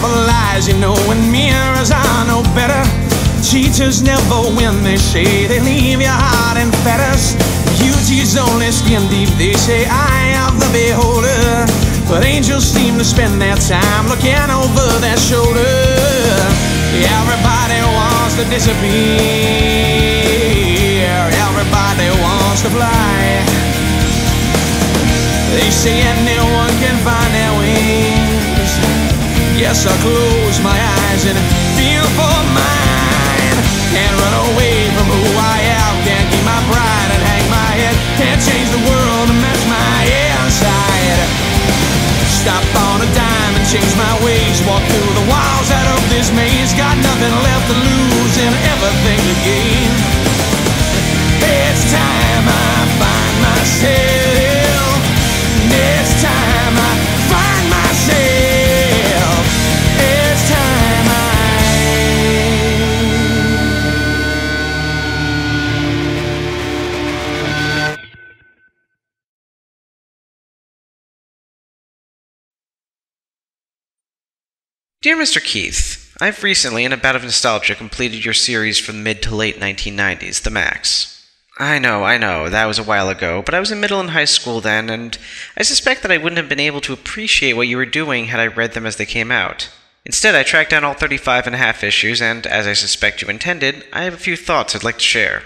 of lies, you know, and mirrors are no better. Cheaters never win, they say, they leave your heart in fetters. Beauty's only skin deep, they say, eye of the beholder. But angels seem to spend their time looking over their shoulder. Everybody wants to disappear, everybody wants to fly. They say anyone can find their wings. Yes, I close my eyes and feel for mine. Can't run away from who I am, can't keep my pride and hang my head. Can't change the world to match my inside. Stop on a dime and change my ways. Walk through the walls out of this maze. Got nothing left to lose and everything to gain. It's time I find myself. It's time I find myself. It's time I... Dear Mr. Keith, I've recently, in a bout of nostalgia, completed your series from the mid to late 1990s, the Maxx. I know, that was a while ago, but I was in middle and high school then, and I suspect that I wouldn't have been able to appreciate what you were doing had I read them as they came out. Instead, I tracked down all 35 and a half issues, and, as I suspect you intended, I have a few thoughts I'd like to share.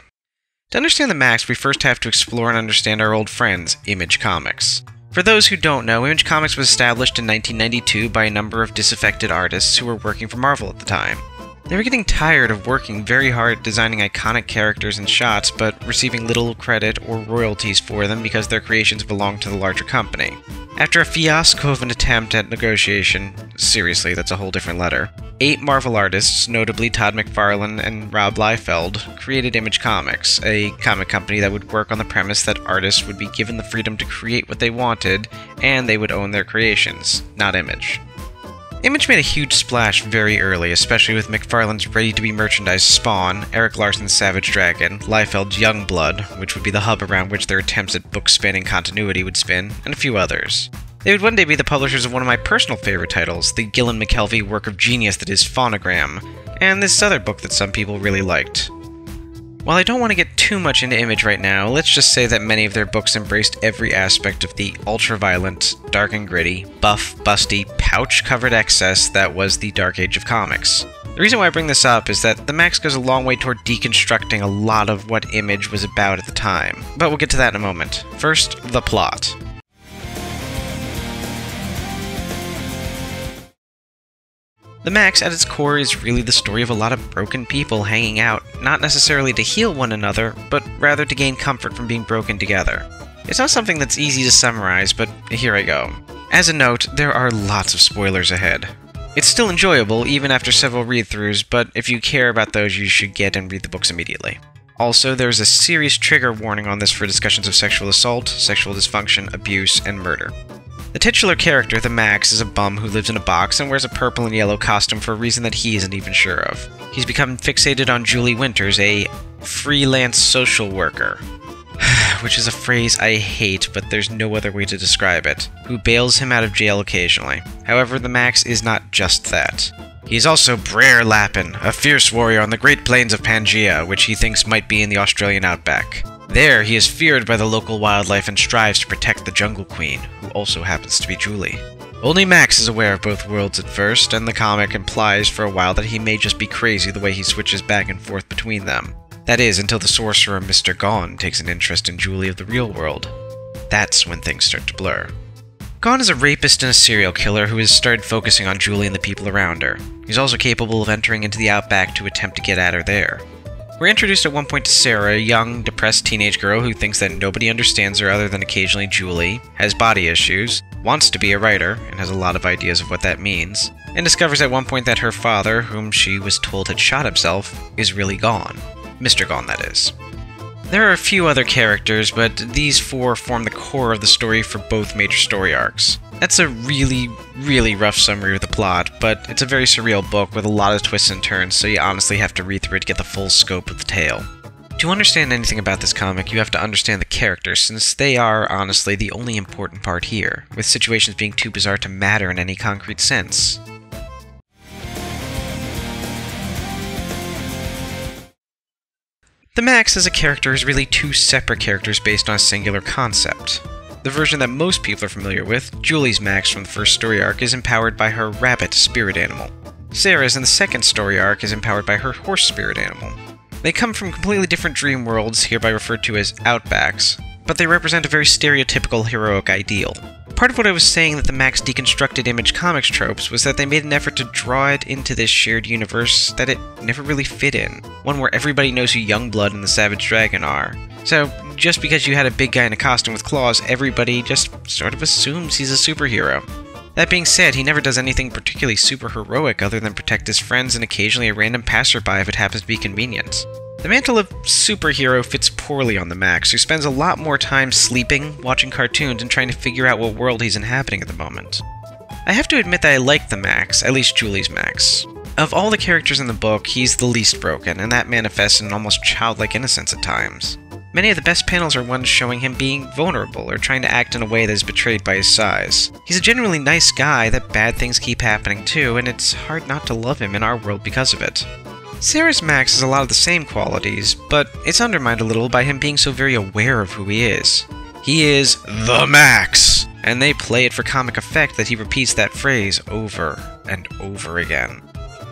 To understand the Maxx, we first have to explore and understand our old friends, Image Comics. For those who don't know, Image Comics was established in 1992 by a number of disaffected artists who were working for Marvel at the time. They were getting tired of working very hard designing iconic characters and shots, but receiving little credit or royalties for them because their creations belonged to the larger company. After a fiasco of an attempt at negotiation, seriously, that's a whole different letter, 8 Marvel artists, notably Todd McFarlane and Rob Liefeld, created Image Comics, a comic company that would work on the premise that artists would be given the freedom to create what they wanted, and they would own their creations, not Image. Image made a huge splash very early, especially with McFarlane's ready-to-be merchandise Spawn, Eric Larson's Savage Dragon, Liefeld's Youngblood, which would be the hub around which their attempts at book-spanning continuity would spin, and a few others. They would one day be the publishers of one of my personal favorite titles, the Gillen McKelvey work of genius that is Phonogram, and this other book that some people really liked. While I don't want to get too much into Image right now, let's just say that many of their books embraced every aspect of the ultra-violent, dark and gritty, buff, busty, pouch-covered excess that was the dark age of comics. The reason why I bring this up is that the Maxx goes a long way toward deconstructing a lot of what Image was about at the time, but we'll get to that in a moment. First, the plot. The Maxx, at its core, is really the story of a lot of broken people hanging out, not necessarily to heal one another, but rather to gain comfort from being broken together. It's not something that's easy to summarize, but here I go. As a note, there are lots of spoilers ahead. It's still enjoyable, even after several read-throughs, but if you care about those, you should get and read the books immediately. Also, there's a serious trigger warning on this for discussions of sexual assault, sexual dysfunction, abuse, and murder. The titular character, the Maxx, is a bum who lives in a box and wears a purple and yellow costume for a reason that he isn't even sure of. He's become fixated on Julie Winters, a freelance social worker, which is a phrase I hate, but there's no other way to describe it, who bails him out of jail occasionally. However, the Maxx is not just that. He's also Brer Lappin, a fierce warrior on the Great Plains of Pangaea, which he thinks might be in the Australian outback. There, he is feared by the local wildlife and strives to protect the Jungle Queen, who also happens to be Julie. Only Maxx is aware of both worlds at first, and the comic implies for a while that he may just be crazy the way he switches back and forth between them. That is, until the sorcerer Mr. Gone takes an interest in Julie of the real world. That's when things start to blur. Gone is a rapist and a serial killer who has started focusing on Julie and the people around her. He's also capable of entering into the outback to attempt to get at her there. We're introduced at one point to Sarah, a young, depressed teenage girl who thinks that nobody understands her other than occasionally Julie, has body issues, wants to be a writer, and has a lot of ideas of what that means, and discovers at one point that her father, whom she was told had shot himself, is really gone. Mr. Gone, that is. There are a few other characters, but these 4 form the core of the story for both major story arcs. That's a really, really rough summary of the plot, but it's a very surreal book with a lot of twists and turns, so you honestly have to read through it to get the full scope of the tale. To understand anything about this comic, you have to understand the characters, since they are, honestly, the only important part here, with situations being too bizarre to matter in any concrete sense. The Maxx as a character is really two separate characters based on a singular concept. The version that most people are familiar with, Julie's Maxx from the first story arc, is empowered by her rabbit spirit animal. Sarah's in the second story arc is empowered by her horse spirit animal. They come from completely different dream worlds, hereby referred to as outbacks, but they represent a very stereotypical heroic ideal. Part of what I was saying that the Maxx deconstructed Image Comics tropes was that they made an effort to draw it into this shared universe that it never really fit in, one where everybody knows who Youngblood and the Savage Dragon are. So, just because you had a big guy in a costume with claws, everybody just sort of assumes he's a superhero. That being said, he never does anything particularly super heroic other than protect his friends and occasionally a random passerby if it happens to be convenient. The mantle of superhero fits poorly on the Maxx, who spends a lot more time sleeping, watching cartoons, and trying to figure out what world he's inhabiting at the moment. I have to admit that I like the Maxx, at least Julie's Maxx. Of all the characters in the book, he's the least broken, and that manifests in an almost childlike innocence at times. Many of the best panels are ones showing him being vulnerable or trying to act in a way that is betrayed by his size. He's a genuinely nice guy that bad things keep happening to, and it's hard not to love him in our world because of it. Sarah's Maxx has a lot of the same qualities, but it's undermined a little by him being so very aware of who he is. He is the Maxx! And they play it for comic effect that he repeats that phrase over and over again.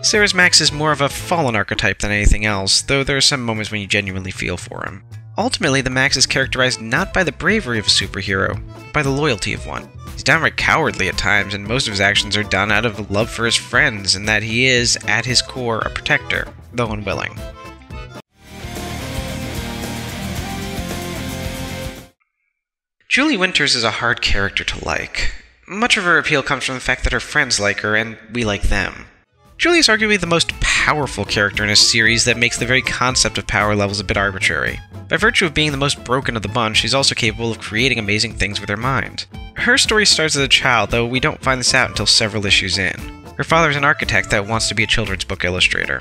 Sarah's Maxx is more of a fallen archetype than anything else, though there are some moments when you genuinely feel for him. Ultimately, the Maxx is characterized not by the bravery of a superhero, but by the loyalty of one. He's downright cowardly at times, and most of his actions are done out of love for his friends, and that he is, at his core, a protector, though unwilling. Julie Winters is a hard character to like. Much of her appeal comes from the fact that her friends like her, and we like them. Julie is arguably the most powerful character in a series that makes the very concept of power levels a bit arbitrary. By virtue of being the most broken of the bunch, she's also capable of creating amazing things with her mind. Her story starts as a child, though we don't find this out until several issues in. Her father is an architect that wants to be a children's book illustrator.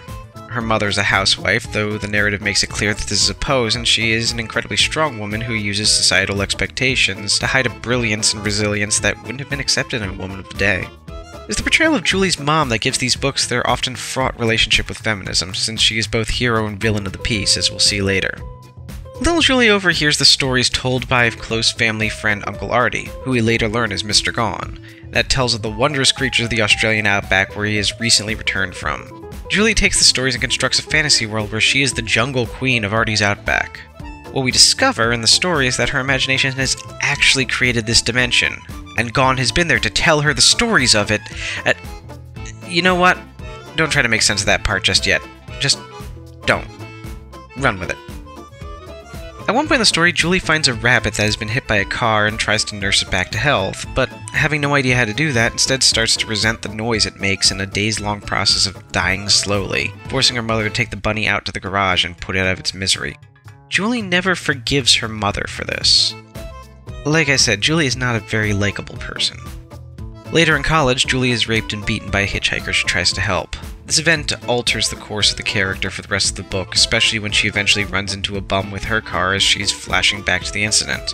Her mother is a housewife, though the narrative makes it clear that this is a pose, and she is an incredibly strong woman who uses societal expectations to hide a brilliance and resilience that wouldn't have been accepted in a woman of the day. It's the portrayal of Julie's mom that gives these books their often fraught relationship with feminism, since she is both hero and villain of the piece, as we'll see later. Little Julie overhears the stories told by a close family friend Uncle Artie, who we later learn is Mr. Gone, that tells of the wondrous creatures of the Australian outback where he has recently returned from. Julie takes the stories and constructs a fantasy world where she is the jungle queen of Artie's outback. What we discover in the story is that her imagination has actually created this dimension, and Gone has been there to tell her the stories of it. You know what? Don't try to make sense of that part just yet. Just don't. Run with it. At one point in the story, Julie finds a rabbit that has been hit by a car and tries to nurse it back to health, but having no idea how to do that, instead starts to resent the noise it makes in a days-long process of dying slowly, forcing her mother to take the bunny out to the garage and put it out of its misery. Julie never forgives her mother for this. Like I said, Julie is not a very likable person. Later in college, Julie is raped and beaten by a hitchhiker she tries to help. This event alters the course of the character for the rest of the book, especially when she eventually runs into a bum with her car as she's flashing back to the incident.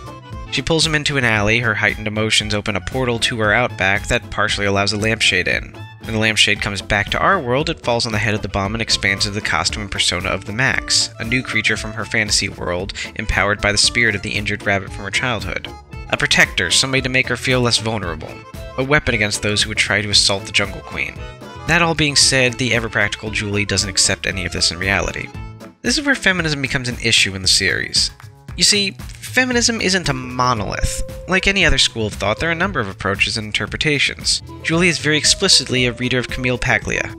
She pulls him into an alley, her heightened emotions open a portal to her outback that partially allows a lampshade in. When the lampshade comes back to our world, it falls on the head of the bum and expands into the costume and persona of the Maxx, a new creature from her fantasy world, empowered by the spirit of the injured rabbit from her childhood. A protector, somebody to make her feel less vulnerable. A weapon against those who would try to assault the Jungle Queen. That all being said, the ever-practical Julie doesn't accept any of this in reality. This is where feminism becomes an issue in the series. You see, feminism isn't a monolith. Like any other school of thought, there are a number of approaches and interpretations. Julie is very explicitly a reader of Camille Paglia.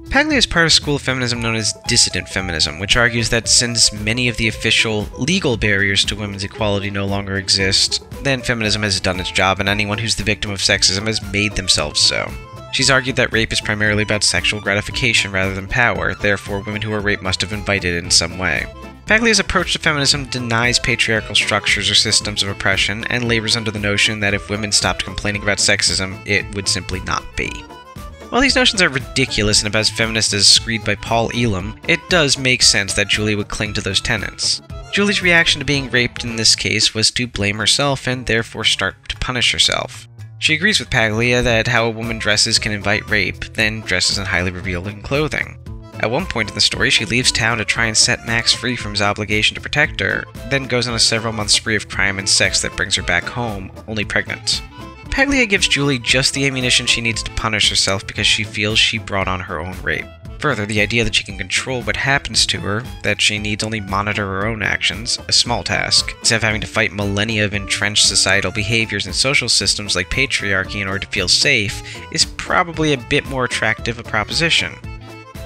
Paglia is part of a school of feminism known as dissident feminism, which argues that since many of the official legal barriers to women's equality no longer exist, then feminism has done its job and anyone who's the victim of sexism has made themselves so. She's argued that rape is primarily about sexual gratification rather than power, therefore women who are raped must have invited it in some way. Paglia's approach to feminism denies patriarchal structures or systems of oppression, and labors under the notion that if women stopped complaining about sexism, it would simply not be. While these notions are ridiculous and about as feminist as screed by Paul Elam, it does make sense that Julie would cling to those tenets. Julie's reaction to being raped in this case was to blame herself and therefore start to punish herself. She agrees with Paglia that how a woman dresses can invite rape, then dresses in highly revealing clothing. At one point in the story, she leaves town to try and set Maxx free from his obligation to protect her, then goes on a several-month spree of crime and sex that brings her back home, only pregnant. Paglia gives Julie just the ammunition she needs to punish herself because she feels she brought on her own rape. Further, the idea that she can control what happens to her, that she needs only monitor her own actions, a small task, instead of having to fight millennia of entrenched societal behaviors and social systems like patriarchy in order to feel safe, is probably a bit more attractive a proposition.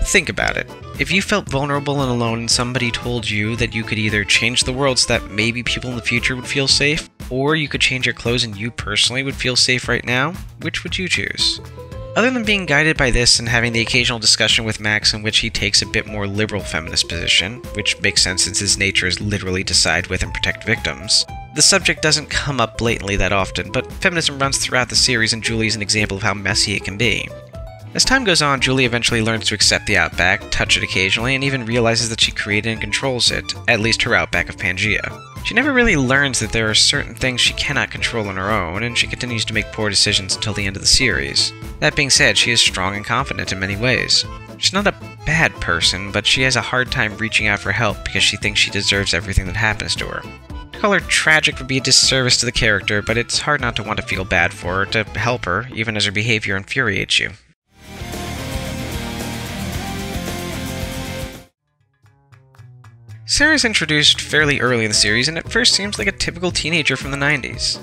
Think about it. If you felt vulnerable and alone and somebody told you that you could either change the world so that maybe people in the future would feel safe, or you could change your clothes and you personally would feel safe right now, which would you choose? Other than being guided by this and having the occasional discussion with Maxx in which he takes a bit more liberal feminist position, which makes sense since his nature is literally to side with and protect victims, the subject doesn't come up blatantly that often, but feminism runs throughout the series and Julie is an example of how messy it can be. As time goes on, Julie eventually learns to accept the Outback, touch it occasionally, and even realizes that she created and controls it, at least her Outback of Pangea. She never really learns that there are certain things she cannot control on her own, and she continues to make poor decisions until the end of the series. That being said, she is strong and confident in many ways. She's not a bad person, but she has a hard time reaching out for help because she thinks she deserves everything that happens to her. To call her tragic would be a disservice to the character, but it's hard not to want to feel bad for her, to help her, even as her behavior infuriates you. Sarah's introduced fairly early in the series and at first seems like a typical teenager from the 90s.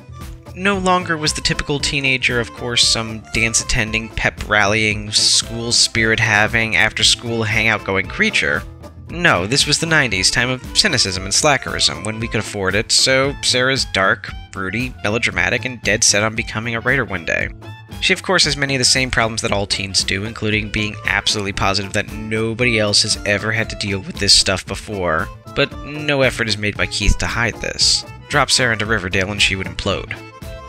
No longer was the typical teenager, of course, some dance-attending, pep-rallying, school spirit-having, after-school hangout-going creature. No, this was the 90s, time of cynicism and slackerism, when we could afford it, so Sarah's dark, broody, melodramatic, and dead set on becoming a writer one day. She, of course, has many of the same problems that all teens do, including being absolutely positive that nobody else has ever had to deal with this stuff before, but no effort is made by Keith to hide this. Drop Sarah into Riverdale and she would implode.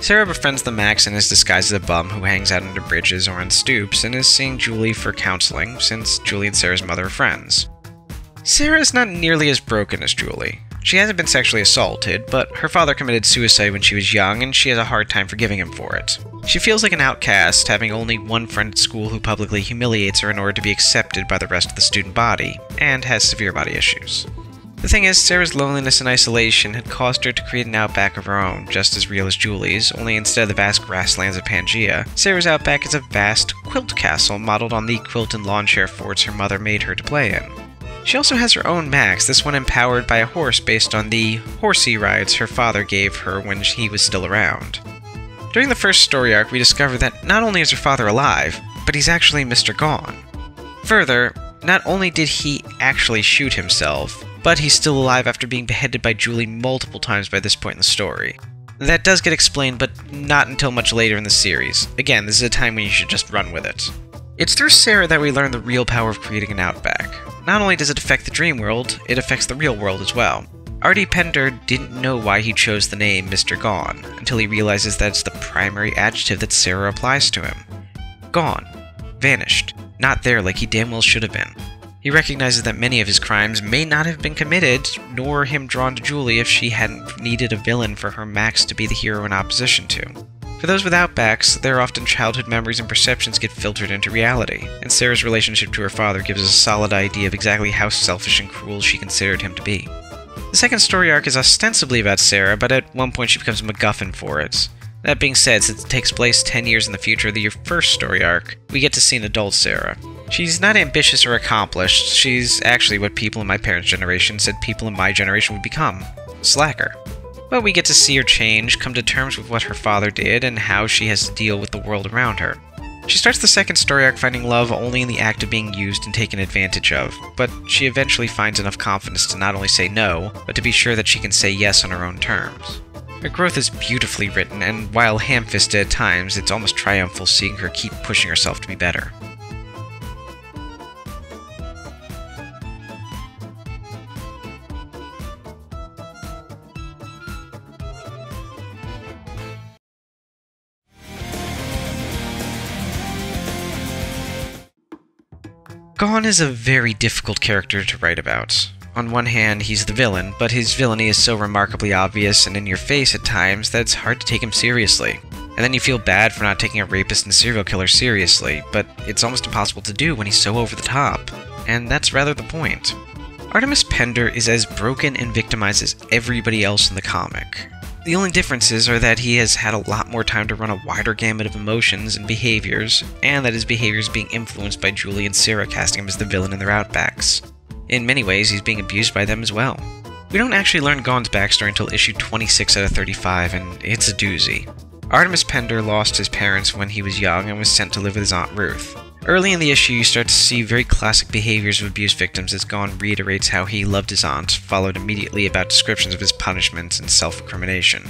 Sarah befriends the Maxx and is disguised as a bum who hangs out under bridges or on stoops and is seeing Julie for counseling, since Julie and Sarah's mother are friends. Sarah is not nearly as broken as Julie. She hasn't been sexually assaulted, but her father committed suicide when she was young and she has a hard time forgiving him for it. She feels like an outcast, having only one friend at school who publicly humiliates her in order to be accepted by the rest of the student body, and has severe body issues. The thing is, Sarah's loneliness and isolation had caused her to create an outback of her own, just as real as Julie's, only instead of the vast grasslands of Pangea, Sarah's outback is a vast quilt castle modeled on the quilt and lawn chair forts her mother made her to play in. She also has her own Maxx, this one empowered by a horse based on the horsey rides her father gave her when he was still around. During the first story arc, we discover that not only is her father alive, but he's actually Mr. Gone. Further, not only did he actually shoot himself, but he's still alive after being beheaded by Julie multiple times by this point in the story. That does get explained, but not until much later in the series. Again, this is a time when you should just run with it. It's through Sarah that we learn the real power of creating an outback. Not only does it affect the dream world, it affects the real world as well. R.D. Pender didn't know why he chose the name Mr. Gone, until he realizes that it's the primary adjective that Sarah applies to him. Gone. Vanished. Not there like he damn well should have been. He recognizes that many of his crimes may not have been committed, nor him drawn to Julie if she hadn't needed a villain for her Maxx to be the hero in opposition to. For those with outbacks, their often childhood memories and perceptions get filtered into reality, and Sarah's relationship to her father gives us a solid idea of exactly how selfish and cruel she considered him to be. The second story arc is ostensibly about Sarah, but at one point she becomes a MacGuffin for it. That being said, since it takes place 10 years in the future of the first story arc, we get to see an adult Sarah. She's not ambitious or accomplished, she's actually what people in my parents' generation said people in my generation would become. Slacker. But we get to see her change, come to terms with what her father did, and how she has to deal with the world around her. She starts the second story arc finding love only in the act of being used and taken advantage of, but she eventually finds enough confidence to not only say no, but to be sure that she can say yes on her own terms. Her growth is beautifully written, and while ham-fisted at times, it's almost triumphal seeing her keep pushing herself to be better. Gone is a very difficult character to write about. On one hand, he's the villain, but his villainy is so remarkably obvious and in your face at times that it's hard to take him seriously. And then you feel bad for not taking a rapist and serial killer seriously, but it's almost impossible to do when he's so over the top. and that's rather the point. Artemis Pender is as broken and victimized as everybody else in the comic. The only differences are that he has had a lot more time to run a wider gamut of emotions and behaviors, and that his behavior is being influenced by Julie and Sarah casting him as the villain in their outbacks. In many ways, he's being abused by them as well. We don't actually learn Gaun's backstory until issue 26 out of 35, and it's a doozy. Artemis Pender lost his parents when he was young and was sent to live with his Aunt Ruth. Early in the issue, you start to see very classic behaviors of abuse victims as Gaun reiterates how he loved his aunt, followed immediately about descriptions of his punishments and self-incrimination.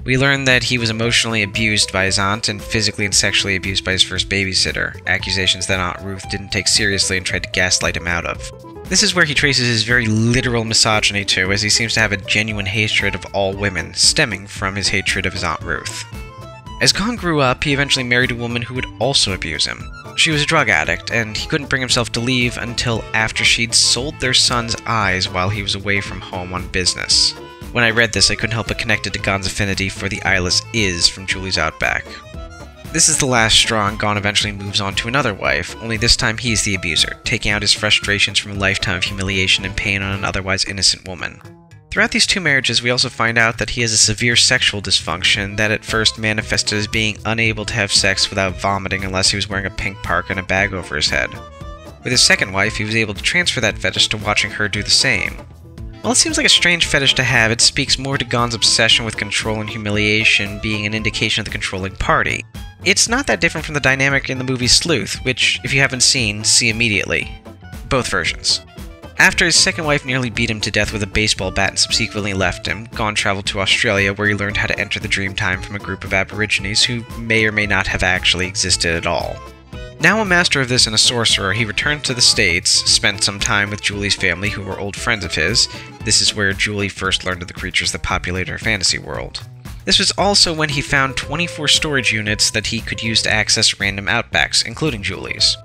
We learn that he was emotionally abused by his aunt and physically and sexually abused by his first babysitter, accusations that Aunt Ruth didn't take seriously and tried to gaslight him out of. This is where he traces his very literal misogyny to, as he seems to have a genuine hatred of all women, stemming from his hatred of his Aunt Ruth. As Gaun grew up, he eventually married a woman who would also abuse him. She was a drug addict, and he couldn't bring himself to leave until after she'd sold their son's eyes while he was away from home on business. When I read this, I couldn't help but connect it to Gaun's affinity for the eyeless Iz from Julie's Outback. This is the last straw, and Gaun eventually moves on to another wife, only this time he's the abuser, taking out his frustrations from a lifetime of humiliation and pain on an otherwise innocent woman. Throughout these two marriages, we also find out that he has a severe sexual dysfunction that at first manifested as being unable to have sex without vomiting unless he was wearing a pink parka and a bag over his head. With his second wife, he was able to transfer that fetish to watching her do the same. While it seems like a strange fetish to have, it speaks more to Gaun's obsession with control and humiliation being an indication of the controlling party. It's not that different from the dynamic in the movie Sleuth, which, if you haven't seen, see immediately. Both versions. After his second wife nearly beat him to death with a baseball bat and subsequently left him, Gaun traveled to Australia where he learned how to enter the Dreamtime from a group of Aborigines who may or may not have actually existed at all. Now a master of this and a sorcerer, he returned to the States, spent some time with Julie's family who were old friends of his. This is where Julie first learned of the creatures that populated her fantasy world. This was also when he found 24 storage units that he could use to access random outbacks, including Julie's.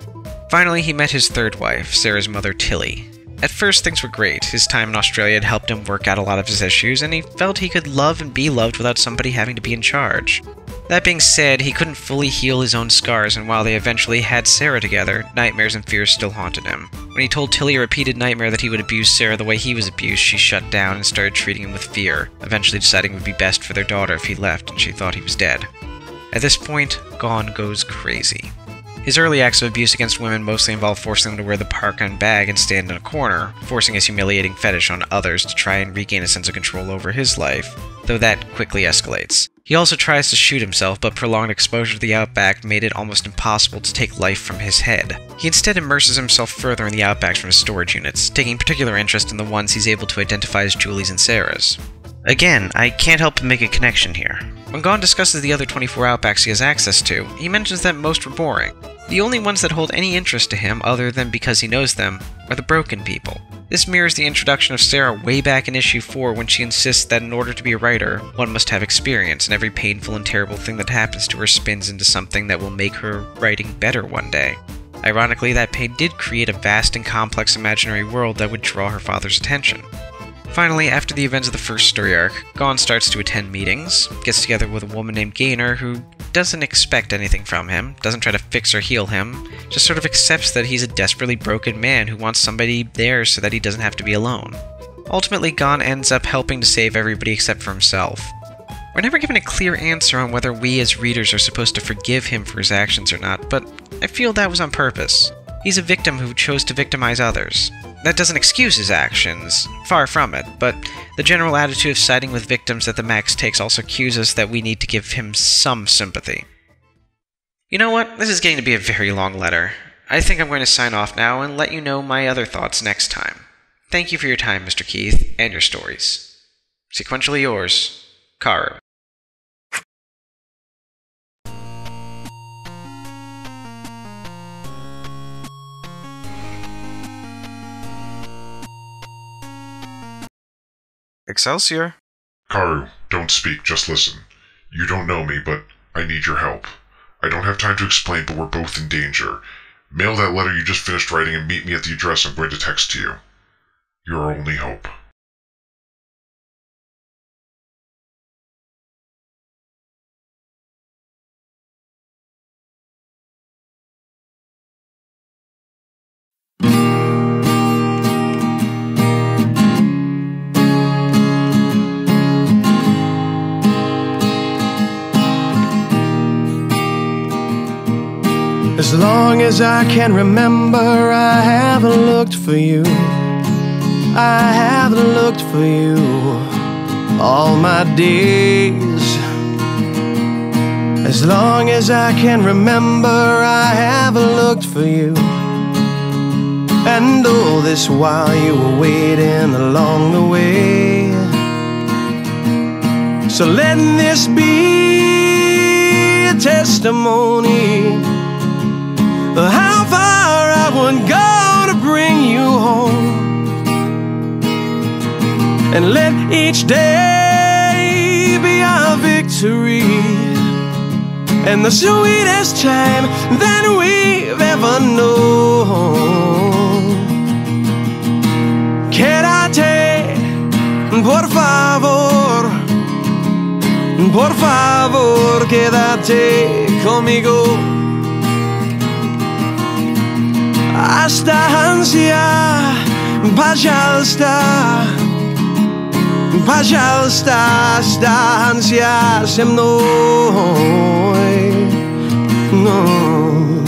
Finally, he met his third wife, Sarah's mother Tilly. At first, things were great. His time in Australia had helped him work out a lot of his issues, and he felt he could love and be loved without somebody having to be in charge. That being said, he couldn't fully heal his own scars, and while they eventually had Sarah together, nightmares and fears still haunted him. When he told Tilly a repeated nightmare that he would abuse Sarah the way he was abused, she shut down and started treating him with fear, eventually deciding it would be best for their daughter if he left and she thought he was dead. At this point, Gaun goes crazy. His early acts of abuse against women mostly involved forcing them to wear the parka and bag and stand in a corner, forcing his humiliating fetish on others to try and regain a sense of control over his life, though that quickly escalates. He also tries to shoot himself, but prolonged exposure to the outback made it almost impossible to take life from his head. He instead immerses himself further in the outbacks from his storage units, taking particular interest in the ones he's able to identify as Julie's and Sarah's. Again, I can't help but make a connection here. When Gaun discusses the other 24 outbacks he has access to, he mentions that most were boring. The only ones that hold any interest to him, other than because he knows them, are the broken people. This mirrors the introduction of Sarah way back in issue 4 when she insists that in order to be a writer, one must have experience, and every painful and terrible thing that happens to her spins into something that will make her writing better one day. Ironically, that pain did create a vast and complex imaginary world that would draw her father's attention. Finally, after the events of the first story arc, Gaun starts to attend meetings, gets together with a woman named Gaynor who doesn't expect anything from him, doesn't try to fix or heal him, just sort of accepts that he's a desperately broken man who wants somebody there so that he doesn't have to be alone. Ultimately, Gaun ends up helping to save everybody except for himself. We're never given a clear answer on whether we as readers are supposed to forgive him for his actions or not, but I feel that was on purpose. He's a victim who chose to victimize others. That doesn't excuse his actions, far from it, but the general attitude of siding with victims that the Maxx takes also cues us that we need to give him some sympathy. You know what? This is getting to be a very long letter. I think I'm going to sign off now and let you know my other thoughts next time. Thank you for your time, Mr. Keith, and your stories. Sequentially yours, Karu. Excelsior. Karu, don't speak, just listen. You don't know me, but I need your help. I don't have time to explain, but we're both in danger. Mail that letter you just finished writing and meet me at the address I'm going to text to you. You're our only hope. As long as I can remember, I haven't looked for you. I haven't looked for you all my days. As long as I can remember, I haven't looked for you. And all this while you were waiting along the way. So let this be a testimony of how far I would go to bring you home. And let each day be our victory and the sweetest time that we've ever known. Quédate, por favor, por favor, quédate conmigo. Останься, пожалуйста, пожалуйста, останься со мной. No.